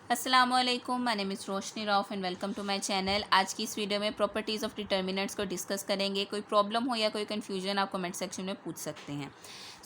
अस्सलामुअलैकुम, my name is Roshni Rauf and welcome to my channel. आज की इस वीडियो में प्रॉपर्टीज़ ऑफ डिटर्मिनेंट्स को डिस्कस करेंगे। कोई प्रॉब्लम हो या कोई कन्फ्यूजन आप कमेंट सेक्शन में पूछ सकते हैं।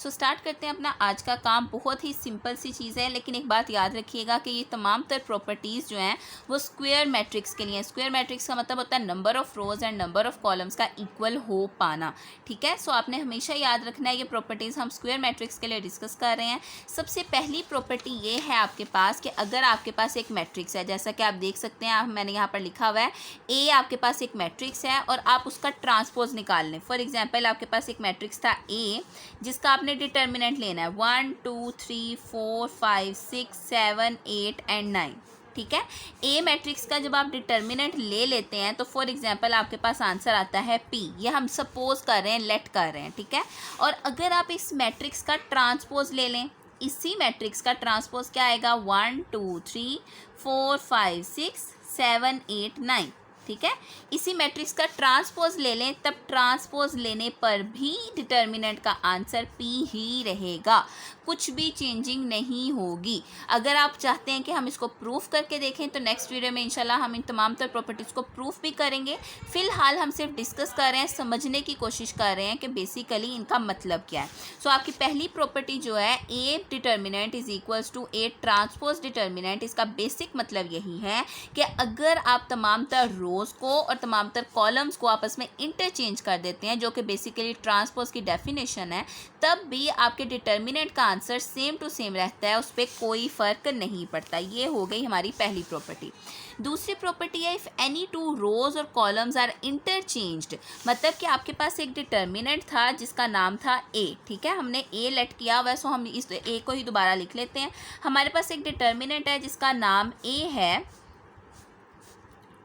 स्टार्ट करते हैं अपना आज का काम। बहुत ही सिंपल सी चीज़ है, लेकिन एक बात याद रखिएगा कि ये तमाम तर प्रॉपर्टीज़ जो हैं वो स्क्वायर मैट्रिक्स के लिए हैं। स्क्वायर मैट्रिक्स का मतलब होता है number of rows and number of columns का इक्वल हो पाना। ठीक है, आपने हमेशा याद रखना है ये प्रॉपर्टीज़ हम स्क्वायर मैट्रिक्स के लिए डिस्कस कर रहे हैं। सबसे पहली प्रॉपर्टी ये है आपके पास कि अगर आपके पास एक मैट्रिक्स है, जैसा कि आप देख सकते हैं, मैंने यहाँ पर लिखा हुआ है ए, आपके पास एक मैट्रिक्स है और आप उसका ट्रांसपोज निकाल लें। फॉर एग्जांपल आपके पास एक मैट्रिक्स था ए, जिसका आपने डिटर्मिनेंट लेना है 1 2 3 4 5 6 7 8 एंड 9। ठीक है, ए मैट्रिक्स का जब आप डिटर्मिनेंट ले लेते हैं तो फॉर एग्जांपल आपके पास आंसर आता है पी। ये हम सपोज कर रहे हैं, लेट कर रहे हैं। ठीक है, और अगर आप इस मैट्रिक्स का ट्रांसपोज ले लें, इसी मैट्रिक्स का ट्रांसपोज क्या आएगा 1 2 3 4 5 6 7 8 9। ठीक है, इसी मैट्रिक्स का ट्रांसपोज ले लें, तब ट्रांसपोज लेने पर भी डिटर्मिनेंट का आंसर पी ही रहेगा, कुछ भी चेंजिंग नहीं होगी। अगर आप चाहते हैं कि हम इसको प्रूफ करके देखें तो नेक्स्ट वीडियो में इंशाल्लाह हम इन तमाम तर प्रॉपर्टीज़ को प्रूफ भी करेंगे। फिलहाल हम सिर्फ डिस्कस कर रहे हैं, समझने की कोशिश कर रहे हैं कि बेसिकली इनका मतलब क्या है। आपकी पहली प्रॉपर्टी जो है A determinant is equals to A transpose determinant, इसका बेसिक मतलब यही है कि अगर आप तमाम तर रोज़ को और तमाम तर कॉलम्स को आपस में इंटरचेंज कर देते हैं, जो कि बेसिकली ट्रांसपोज की डेफिनेशन है, तब भी आपके डिटर्मिनेंट का आंसर सेम टू सेम रहता है, उस पर कोई फ़र्क नहीं पड़ता। ये हो गई हमारी पहली प्रॉपर्टी। दूसरी प्रॉपर्टी है इफ़ एनी टू रोज़ और कॉलम्स आर इंटरचेंज्ड, मतलब कि आपके पास एक डिटर्मिनेंट था जिसका नाम था ए। ठीक है, हमने ए लेट किया हुआ है, सो हम इस ए को ही दोबारा लिख लेते हैं। हमारे पास एक डिटर्मिनेंट है जिसका नाम ए है,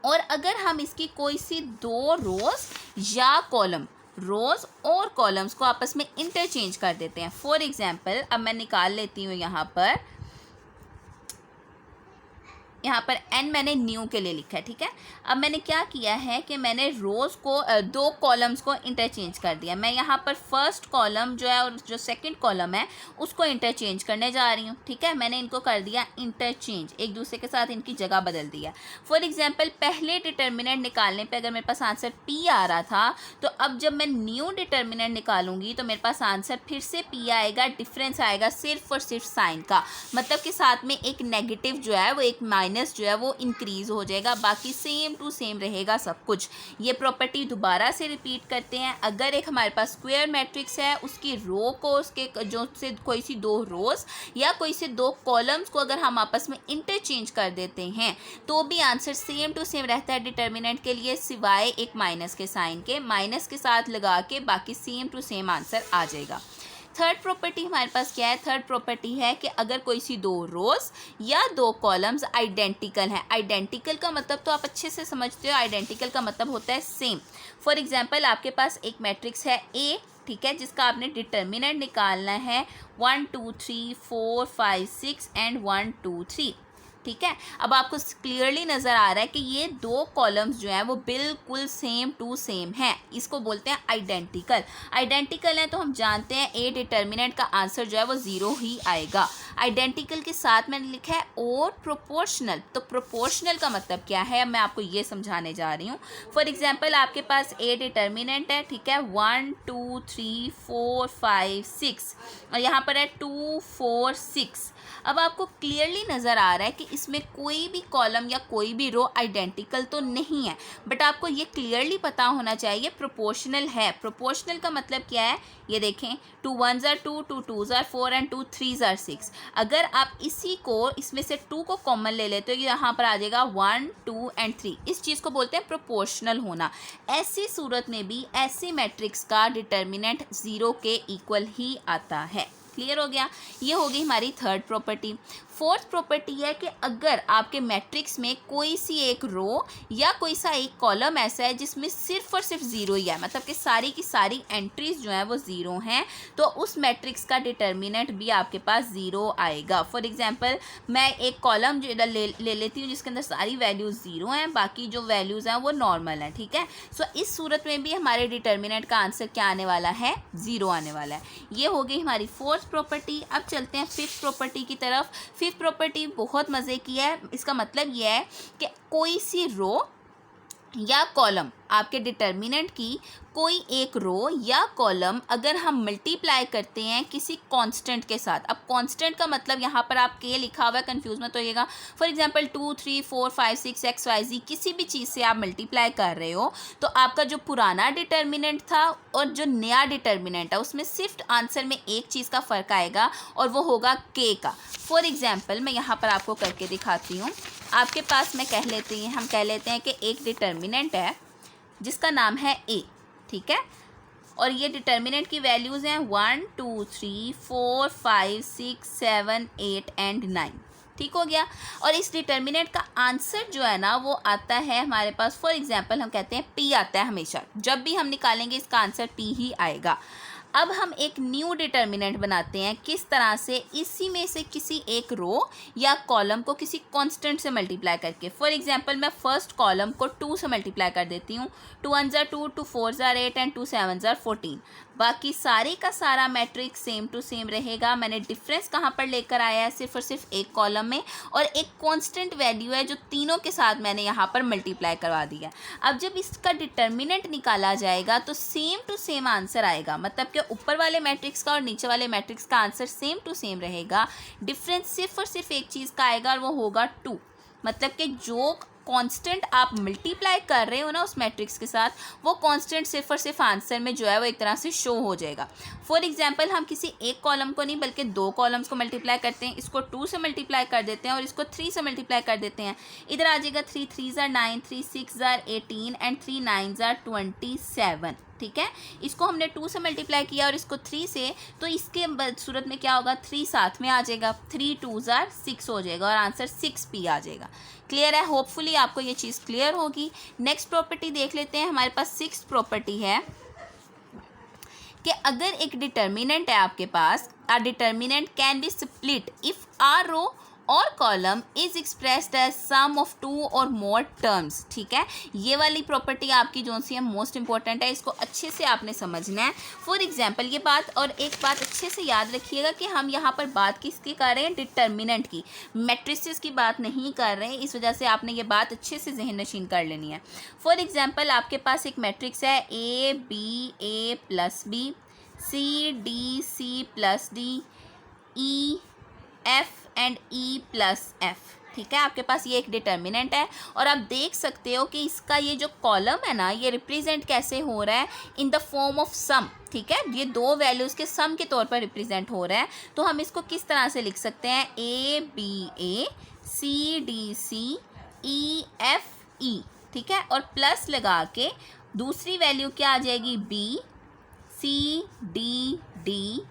और अगर हम इसकी कोई सी दो रोज़ या कॉलम, रोज़ और कॉलम्स को आपस में इंटरचेंज कर देते हैं। फॉर एग्जांपल अब मैं निकाल लेती हूँ यहाँ पर एन मैंने न्यू के लिए लिखा है। ठीक है, अब मैंने क्या किया है कि मैंने रोज़ को दो कॉलम्स को इंटरचेंज कर दिया। मैं यहाँ पर फर्स्ट कॉलम जो है और जो सेकंड कॉलम है उसको इंटरचेंज करने जा रही हूँ। ठीक है, मैंने इनको कर दिया इंटरचेंज, एक दूसरे के साथ इनकी जगह बदल दिया। फॉर एग्जाम्पल पहले डिटर्मिनेंट निकालने पर अगर मेरे पास आंसर पी आ रहा था, तो अब जब मैं न्यू डिटर्मिनेंट निकालूंगी तो मेरे पास आंसर फिर से पी आएगा। डिफरेंस आएगा सिर्फ और सिर्फ साइन का, मतलब कि साथ में एक नेगेटिव जो है वो, एक माइनस जो है वो इंक्रीज हो जाएगा, बाकी सेम टू सेम रहेगा सब कुछ। ये प्रॉपर्टी दोबारा से रिपीट करते हैं। अगर एक हमारे पास स्क्वायर मैट्रिक्स है, उसकी रो को, उसके जो से कोई सी दो रोज या कोई से दो कॉलम्स को अगर हम आपस में इंटरचेंज कर देते हैं तो भी आंसर सेम टू सेम रहता है डिटर्मिनेंट के लिए, सिवाय एक माइनस के साइन के। माइनस के साथ लगा के बाकी सेम टू सेम आंसर आ जाएगा। थर्ड प्रॉपर्टी हमारे पास क्या है? थर्ड प्रॉपर्टी है कि अगर कोई सी दो रोज या दो कॉलम्स आइडेंटिकल हैं। आइडेंटिकल का मतलब तो आप अच्छे से समझते हो, आइडेंटिकल का मतलब होता है सेम। फॉर एग्जांपल आपके पास एक मैट्रिक्स है ए, ठीक है, जिसका आपने डिटर्मिनेंट निकालना है 1 2 3 4 5 6 एंड 1 2 3। ठीक है, अब आपको क्लियरली नज़र आ रहा है कि ये दो कॉलम्स जो हैं वो बिल्कुल सेम टू सेम हैं, इसको बोलते हैं आइडेंटिकल। आइडेंटिकल है तो हम जानते हैं ए डिटर्मिनेंट का आंसर जो है वो ज़ीरो ही आएगा। आइडेंटिकल के साथ मैंने लिखा है और प्रोपोर्शनल। तो प्रोपोर्शनल का मतलब क्या है, मैं आपको ये समझाने जा रही हूँ। फॉर एग्जाम्पल आपके पास ए डिटर्मिनेंट है, ठीक है, 1 2 3 4 5 6 और यहाँ पर है 2 4 6। अब आपको क्लियरली नज़र आ रहा है कि इसमें कोई भी कॉलम या कोई भी रो आइडेंटिकल तो नहीं है, बट आपको ये क्लियरली पता होना चाहिए प्रोपोर्शनल है। प्रोपोर्शनल का मतलब क्या है, ये देखें, 2 1s are 2, 2 2s are 4 and 2 3s are 6। अगर आप इसी को, इसमें से 2 को कॉमन ले लेते हो, यहाँ पर आ जाएगा 1 2 एंड 3। इस चीज़ को बोलते हैं प्रोपोर्शनल होना। ऐसी सूरत में भी ऐसी मैट्रिक्स का डिटर्मिनेंट ज़ीरो के इक्वल ही आता है। क्लियर हो गया? ये हो गई हमारी थर्ड प्रॉपर्टी। फोर्थ प्रॉपर्टी है कि अगर आपके मैट्रिक्स में कोई सी एक रो या कोई सा एक कॉलम ऐसा है जिसमें सिर्फ और सिर्फ ज़ीरो ही है, मतलब कि सारी की सारी एंट्रीज जो हैं वो ज़ीरो हैं, तो उस मैट्रिक्स का डिटर्मिनेंट भी आपके पास ज़ीरो आएगा। फॉर एग्जांपल मैं एक कॉलम ले लेती हूँ जिसके अंदर सारी वैल्यूज़ ज़ीरो हैं, बाकी जो वैल्यूज़ हैं वो नॉर्मल हैं। ठीक है, सो इस सूरत में भी हमारे डिटर्मिनेंट का आंसर क्या आने वाला है? ज़ीरो आने वाला है। ये हो गई हमारी फोर्थ प्रॉपर्टी। अब चलते हैं फिफ्थ प्रॉपर्टी की तरफ। फिफ्थ प्रॉपर्टी बहुत मज़े की है। इसका मतलब ये है कि कोई सी रो या कॉलम, आपके डिटर्मिनेंट की कोई एक रो या कॉलम अगर हम मल्टीप्लाई करते हैं किसी कांस्टेंट के साथ। अब कांस्टेंट का मतलब यहाँ पर आप के लिखा हुआ है, कंफ्यूज मत होइएगा। फॉर एग्जांपल 2 3 4 5 6 XYZ किसी भी चीज़ से आप मल्टीप्लाई कर रहे हो, तो आपका जो पुराना डिटर्मिनेंट था और जो नया डिटर्मिनेंट है उसमें सिर्फ आंसर में एक चीज़ का फ़र्क आएगा और वो होगा के का। फॉर एग्जाम्पल मैं यहाँ पर आपको करके दिखाती हूँ। आपके पास हम कह लेते हैं कि एक डिटर्मिनेंट है जिसका नाम है ए, ठीक है, और ये डिटर्मिनेंट की वैल्यूज़ हैं 1 2 3 4 5 6 7 8 एंड 9। ठीक हो गया। और इस डिटर्मिनेंट का आंसर जो है ना वो आता है हमारे पास, फॉर एग्जांपल हम कहते हैं पी आता है हमेशा। जब भी हम निकालेंगे इसका आंसर पी ही आएगा। अब हम एक न्यू डिटर्मिनेंट बनाते हैं। किस तरह से? इसी में से किसी एक रो या कॉलम को किसी कांस्टेंट से मल्टीप्लाई करके। फॉर एग्जांपल मैं फर्स्ट कॉलम को 2 से मल्टीप्लाई कर देती हूँ। 2 1 ज़ा 2, 2 4 ज़ा 8 एंड 2 7 ज़ा 14। बाकी सारे का सारा मैट्रिक्स सेम टू सेम रहेगा। मैंने डिफरेंस कहाँ पर लेकर आया है? सिर्फ और सिर्फ एक कॉलम में, और एक कांस्टेंट वैल्यू है जो तीनों के साथ मैंने यहाँ पर मल्टीप्लाई करवा दिया। अब जब इसका डिटर्मिनेंट निकाला जाएगा तो सेम टू सेम आंसर आएगा। मतलब कि ऊपर वाले मैट्रिक्स का और नीचे वाले मैट्रिक्स का आंसर सेम टू सेम रहेगा। डिफरेंस सिर्फ और सिर्फ एक चीज़ का आएगा और वो होगा 2। मतलब कि जो कांस्टेंट आप मल्टीप्लाई कर रहे हो ना उस मैट्रिक्स के साथ, वो कांस्टेंट सिर्फ और सिर्फ आंसर में जो है वो एक तरह से शो हो जाएगा। फॉर एग्जांपल हम किसी एक कॉलम को नहीं बल्कि 2 कॉलम्स को मल्टीप्लाई करते हैं। इसको 2 से मल्टीप्लाई कर देते हैं और इसको 3 से मल्टीप्लाई कर देते हैं। इधर आ जाएगा 3 3 ज़ा 9, 3 6 ज़ा 18 एंड 3 9 ज़ा 27। ठीक है, इसको हमने 2 से मल्टीप्लाई किया और इसको 3 से, तो इसके सूरत में क्या होगा? 3 साथ में आ जाएगा, 3 2 ज़ा 6 हो जाएगा और आंसर 6p आ जाएगा। क्लियर है? होपफुली आपको ये चीज़ क्लियर होगी। नेक्स्ट प्रॉपर्टी देख लेते हैं। हमारे पास 6th प्रॉपर्टी है कि अगर एक डिटर्मिनेंट है आपके पास, a determinant can be split if are row और column is expressed as sum of 2 or more terms. ठीक है, ये वाली प्रॉपर्टी आपकी जो सी है मोस्ट इंपॉर्टेंट है, इसको अच्छे से आपने समझना है। फॉर एग्जांपल ये बात, और एक बात अच्छे से याद रखिएगा कि हम यहाँ पर बात किसकी कर रहे हैं? डिटर्मिनेंट की, मैट्रिसेस की बात नहीं कर रहे हैं। इस वजह से आपने ये बात अच्छे से जहन नशीन कर लेनी है। फॉर एग्जाम्पल आपके पास एक मैट्रिक्स है A B A plus B, C D C plus D, E F and E plus F. ठीक है, आपके पास ये एक डिटर्मिनेंट है और आप देख सकते हो कि इसका ये जो कॉलम है ना ये रिप्रेजेंट कैसे हो रहा है? In the form of some. ठीक है, ये 2 वैल्यूज़ के सम के तौर पर रिप्रेजेंट हो रहा है। तो हम इसको किस तरह से लिख सकते हैं? A B A, C D C, E F E. ठीक है, और प्लस लगा के दूसरी वैल्यू क्या आ जाएगी? B C D D,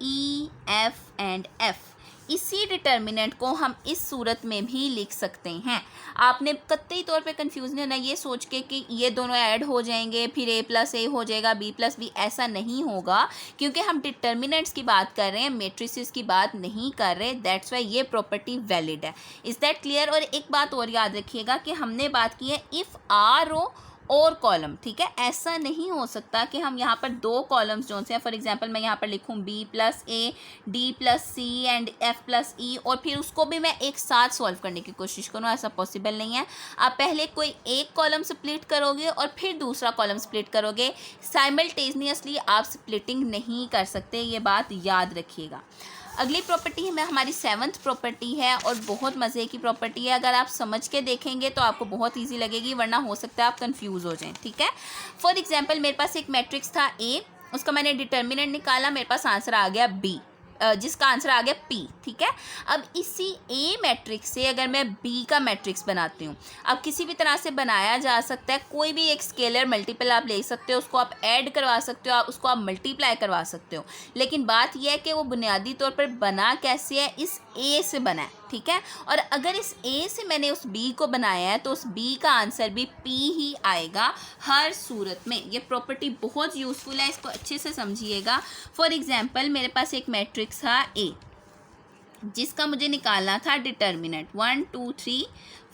E F and F. इसी डिटर्मिनेंट को हम इस सूरत में भी लिख सकते हैं। आपने कतई तौर पे कंफ्यूज नहीं होना ये सोच के कि ये दोनों ऐड हो जाएंगे फिर a प्लस ए हो जाएगा, b प्लस बी। ऐसा नहीं होगा, क्योंकि हम डिटर्मिनेंट्स की बात कर रहे हैं, मैट्रिसेस की बात नहीं कर रहे। दैट्स वाई ये प्रॉपर्टी वैलिड है। Is that clear? और एक बात और याद रखिएगा कि हमने बात की है इफ़ आर रो और कॉलम। ठीक है, ऐसा नहीं हो सकता कि हम यहाँ पर 2 कॉलम्स जो से, फॉर एग्जांपल मैं यहाँ पर लिखूँ b plus a, d plus c and f plus e, और फिर उसको भी मैं एक साथ सॉल्व करने की कोशिश करूँ। ऐसा पॉसिबल नहीं है। आप पहले कोई एक कॉलम स्प्लिट करोगे और फिर दूसरा कॉलम स्प्लिट करोगे। साइमल्टेनियसली आप स्प्लिटिंग नहीं कर सकते, ये बात याद रखिएगा। अगली प्रॉपर्टी में हमारी 7th प्रॉपर्टी है और बहुत मज़े की प्रॉपर्टी है। अगर आप समझ के देखेंगे तो आपको बहुत इजी लगेगी, वरना हो सकता है आप कंफ्यूज हो जाएं। ठीक है, फॉर एग्जांपल मेरे पास एक मैट्रिक्स था ए, उसका मैंने डिटर्मिनेंट निकाला, मेरे पास आंसर आ गया बी, जिसका आंसर आ गया पी। ठीक है, अब इसी ए मैट्रिक्स से अगर मैं बी का मैट्रिक्स बनाती हूँ, अब किसी भी तरह से बनाया जा सकता है। कोई भी एक स्केलर मल्टीपल आप ले सकते हो, उसको आप ऐड करवा सकते हो, उसको आप मल्टीप्लाई करवा सकते हो। लेकिन बात यह है कि वो बुनियादी तौर पर बना कैसे है? इस ए से बना है। ठीक है, और अगर इस ए से मैंने उस बी को बनाया है तो उस बी का आंसर भी पी ही आएगा हर सूरत में। ये प्रॉपर्टी बहुत यूज़फुल है, इसको अच्छे से समझिएगा। फॉर एग्जांपल मेरे पास एक मैट्रिक्स था ए जिसका मुझे निकालना था डिटर्मिनेंट 1 2 3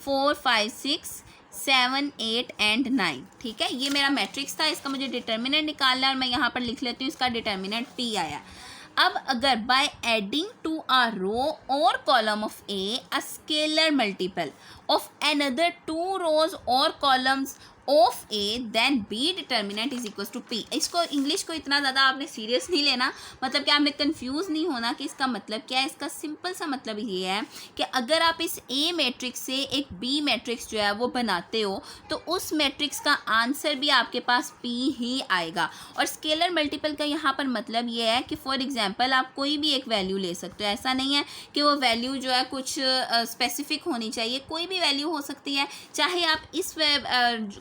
4 5 6 7 8 एंड 9। ठीक है, ये मेरा मैट्रिक्स था, इसका मुझे डिटर्मिनेंट निकालना है और मैं यहाँ पर लिख लेती हूँ इसका डिटर्मिनेंट पी आया। अब अगर by adding to a row और column of A a scalar multiple of another 2 rows और columns of A then B determinant is equal to P. इसको इंग्लिश को इतना ज़्यादा आपने सीरियस नहीं लेना, मतलब कि आपने कंफ्यूज नहीं होना कि इसका मतलब क्या है। इसका सिंपल सा मतलब ये है कि अगर आप इस ए मैट्रिक्स से एक बी मैट्रिक्स जो है वो बनाते हो तो उस मैट्रिक्स का आंसर भी आपके पास पी ही आएगा। और स्केलर मल्टीपल का यहाँ पर मतलब ये है कि फॉर एग्जाम्पल आप कोई भी एक वैल्यू ले सकते हो, ऐसा नहीं है कि वो वैल्यू जो है कुछ स्पेसिफिक होनी चाहिए, कोई भी वैल्यू हो सकती है। चाहे आप इस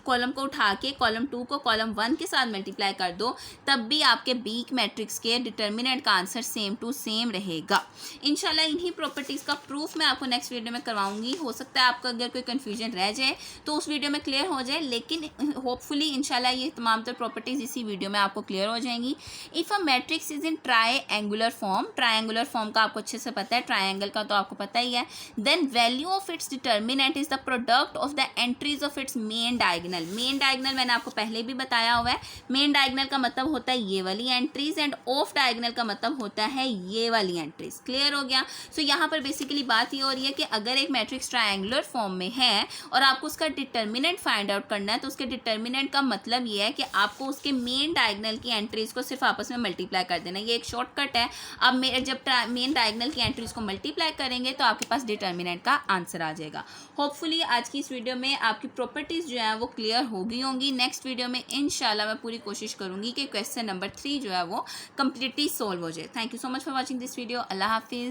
कॉलम को उठा के कॉलम 2 को कॉलम 1 के साथ मल्टीप्लाई कर दो, तब भी आपके बी मैट्रिक्स के डिटर्मिनेंट का आंसर सेम टू सेम रहेगा। इंशाल्लाह इन्हीं प्रॉपर्टीज़ का प्रूफ मैं आपको नेक्स्ट वीडियो में करवाऊंगी। हो सकता है आपका अगर कोई कन्फ्यूजन रह जाए तो उस वीडियो में क्लियर हो जाए, लेकिन होपफुली इंशाल्लाह ये तमाम तर प्रॉपर्टीज़ इसी वीडियो में आपको क्लियर हो जाएंगी। If a matrix is in triangular form का आपको अच्छे से पता है, ट्रायंगल का तो आपको पता ही है, then value of its determinant is the product of the entries of its main diagonal. Main diagonal मैंने आपको पहले भी बताया हुआ है, मेन डायगोनल का मतलब होता है ये वाली एंट्रीज एंड ऑफ डायगोनल का मतलब होता है ये वाली एंट्रीज। क्लियर हो गया। सो यहाँ पर बेसिकली बात ये हो रही है कि अगर एक मैट्रिक्स ट्रायंगुलर फॉर्म में है और आपको उसका डिटर्मिनेंट फाइंड आउट करना है, तो उसके डिटर्मिनेंट का मतलब ये है कि आपको उसके मेन डायगोनल की एंट्रीज को सिर्फ आपस में मल्टीप्लाई कर देना। ये एक शॉर्टकट है। अब जब मेन डायगोनल की एंट्रीज को मल्टीप्लाई करेंगे तो आपके पास डिटर्मिनेंट का आंसर आ जाएगा। होपफुली आज की इस वीडियो में आपकी प्रॉपर्टीज़ जो है वो क्लियर हो गई होंगी। नेक्स्ट वीडियो में इंशाल्लाह मैं पूरी कोशिश करूंगी कि क्वेश्चन नंबर 3 जो है वो कम्प्लीटली सॉल्व हो जाए। Thank you so much for watching this video. अल्लाह हाफिज़।